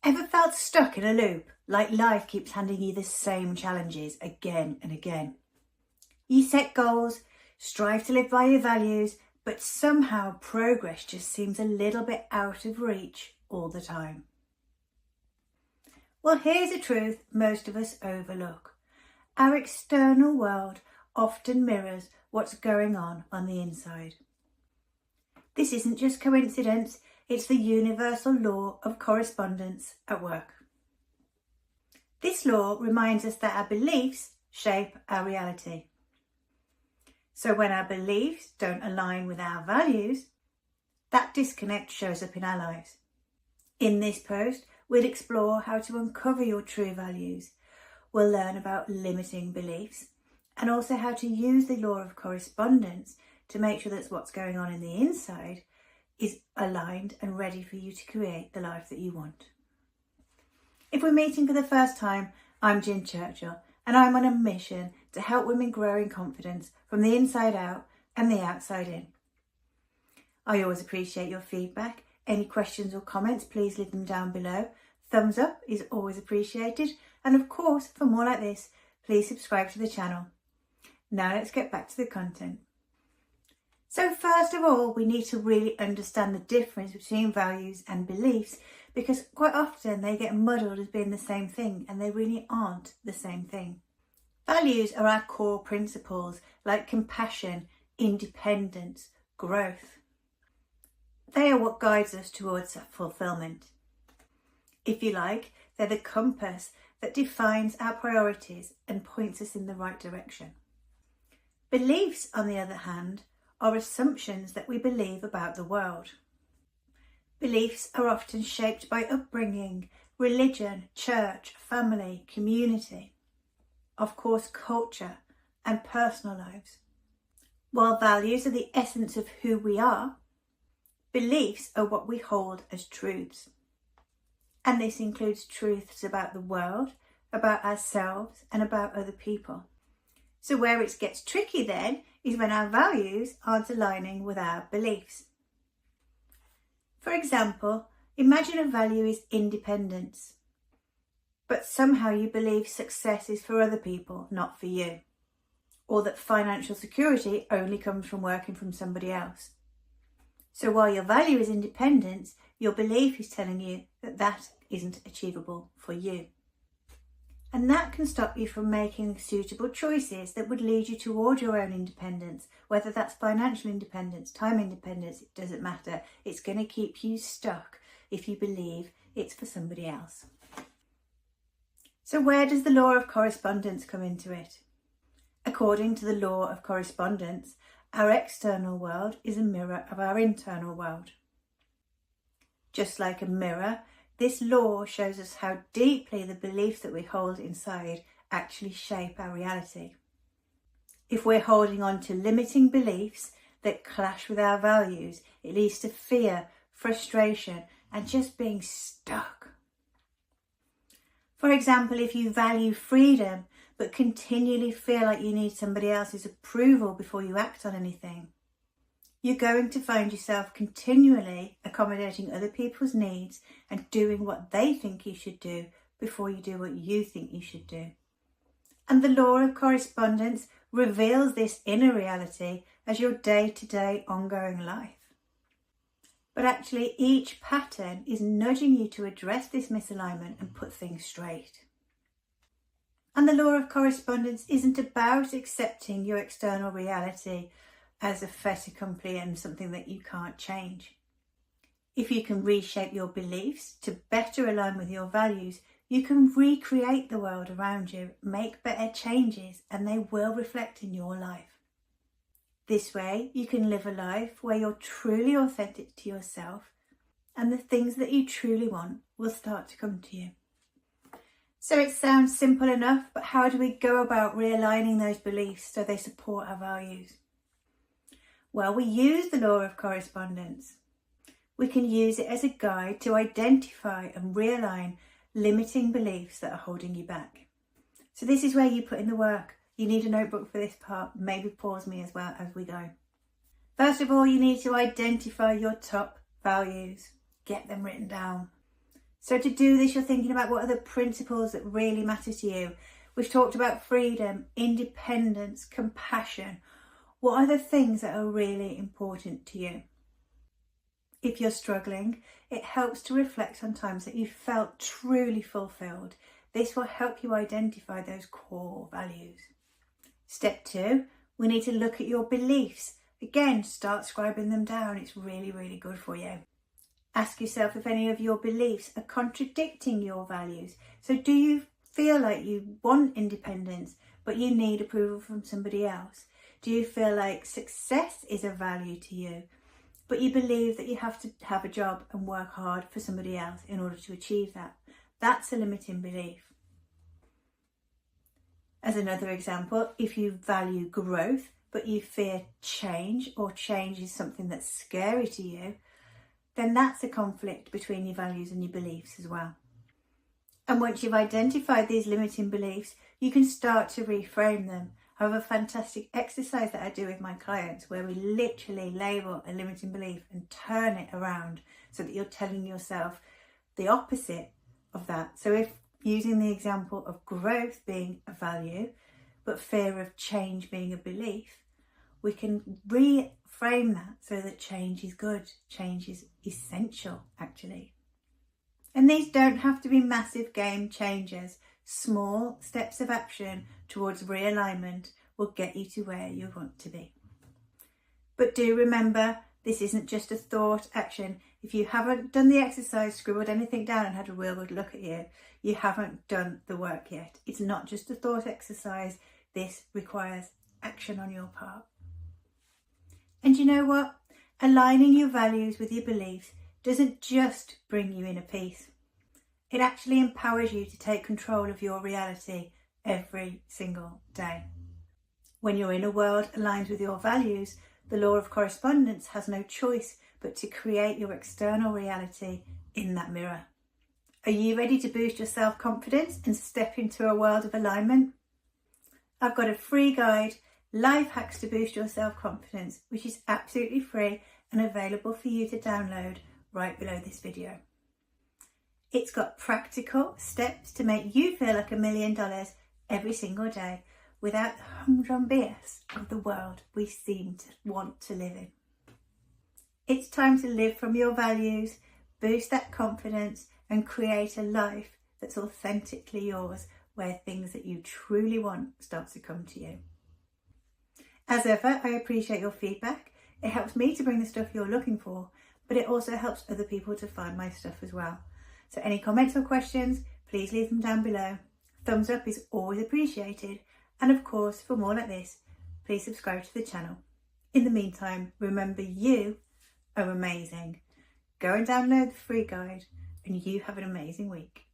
Ever felt stuck in a loop, like life keeps handing you the same challenges again and again? You set goals, strive to live by your values, but somehow progress just seems a little bit out of reach all the time. Well, here's a truth most of us overlook. Our external world often mirrors what's going on the inside. This isn't just coincidence, it's the universal law of correspondence at work. This law reminds us that our beliefs shape our reality. So when our beliefs don't align with our values, that disconnect shows up in our lives. In this post, we'll explore how to uncover your true values. We'll learn about limiting beliefs and also how to use the law of correspondence to make sure that what's going on in the inside is aligned and ready for you to create the life that you want. If we're meeting for the first time, I'm Churchill, and I'm on a mission to help women grow in confidence from the inside out and the outside in. I always appreciate your feedback. Any questions or comments, please leave them down below. Thumbs up is always appreciated. And of course, for more like this, please subscribe to the channel. Now let's get back to the content. So first of all, we need to really understand the difference between values and beliefs, because quite often they get muddled as being the same thing, and they really aren't the same thing. Values are our core principles like compassion, independence, growth. They are what guides us towards fulfillment. If you like, they're the compass that defines our priorities and points us in the right direction. Beliefs, on the other hand, are assumptions that we believe about the world. Beliefs are often shaped by upbringing, religion, church, family, community, of course culture and personal lives. While values are the essence of who we are, beliefs are what we hold as truths. And this includes truths about the world, about ourselves and about other people. So where it gets tricky then is when our values aren't aligning with our beliefs. For example, imagine a value is independence, but somehow you believe success is for other people, not for you, or that financial security only comes from working from somebody else. So while your value is independence, your belief is telling you that that isn't achievable for you. And that can stop you from making suitable choices that would lead you toward your own independence, whether that's financial independence, time independence, it doesn't matter. It's going to keep you stuck if you believe it's for somebody else. So where does the law of correspondence come into it? According to the law of correspondence, our external world is a mirror of our internal world. Just like a mirror, this law shows us how deeply the beliefs that we hold inside actually shape our reality. If we're holding on to limiting beliefs that clash with our values, it leads to fear, frustration, and just being stuck. For example, if you value freedom but continually feel like you need somebody else's approval before you act on anything, you're going to find yourself continually accommodating other people's needs and doing what they think you should do before you do what you think you should do. And the law of correspondence reveals this inner reality as your day-to-day ongoing life. But actually, each pattern is nudging you to address this misalignment and put things straight. And the law of correspondence isn't about accepting your external reality as a fait accompli and something that you can't change. If you can reshape your beliefs to better align with your values, you can recreate the world around you, make better changes, and they will reflect in your life. This way, you can live a life where you're truly authentic to yourself, and the things that you truly want will start to come to you. So it sounds simple enough, but how do we go about realigning those beliefs so they support our values? Well, we use the law of correspondence. We can use it as a guide to identify and realign limiting beliefs that are holding you back. So this is where you put in the work. You need a notebook for this part. Maybe pause me as well as we go. First of all, you need to identify your top values. Get them written down. So to do this, you're thinking about what are the principles that really matter to you. We've talked about freedom, independence, compassion. What are the things that are really important to you? If you're struggling, it helps to reflect on times that you felt truly fulfilled. This will help you identify those core values. Step 2, we need to look at your beliefs. Again, start scribing them down. It's really, really good for you. Ask yourself if any of your beliefs are contradicting your values. So do you feel like you want independence, but you need approval from somebody else? Do you feel like success is a value to you, but you believe that you have to have a job and work hard for somebody else in order to achieve that? That's a limiting belief. As another example, if you value growth, but you fear change, or change is something that's scary to you, then that's a conflict between your values and your beliefs as well. And once you've identified these limiting beliefs, you can start to reframe them. I have a fantastic exercise that I do with my clients where we literally label a limiting belief and turn it around so that you're telling yourself the opposite of that. So if using the example of growth being a value, but fear of change being a belief, we can reframe that so that change is good. Change is essential, actually. And these don't have to be massive game changers. Small steps of action towards realignment will get you to where you want to be. But do remember, this isn't just a thought action. If you haven't done the exercise, scribbled anything down and had a real good look at you haven't done the work yet. It's not just a thought exercise. This requires action on your part. And you know what? Aligning your values with your beliefs doesn't just bring you inner peace. It actually empowers you to take control of your reality every single day. When your inner world aligns with your values, the law of correspondence has no choice but to create your external reality in that mirror. Are you ready to boost your self-confidence and step into a world of alignment? I've got a free guide, Life Hacks to Boost Your Self-Confidence, which is absolutely free and available for you to download right below this video. It's got practical steps to make you feel like $1 million every single day without the humdrum BS of the world we seem to want to live in. It's time to live from your values, boost that confidence, and create a life that's authentically yours, where things that you truly want start to come to you. As ever, I appreciate your feedback. It helps me to bring the stuff you're looking for, but it also helps other people to find my stuff as well. So any comments or questions, please leave them down below. Thumbs up is always appreciated. And of course, for more like this, please subscribe to the channel. In the meantime, remember you are amazing. Go and download the free guide and you have an amazing week.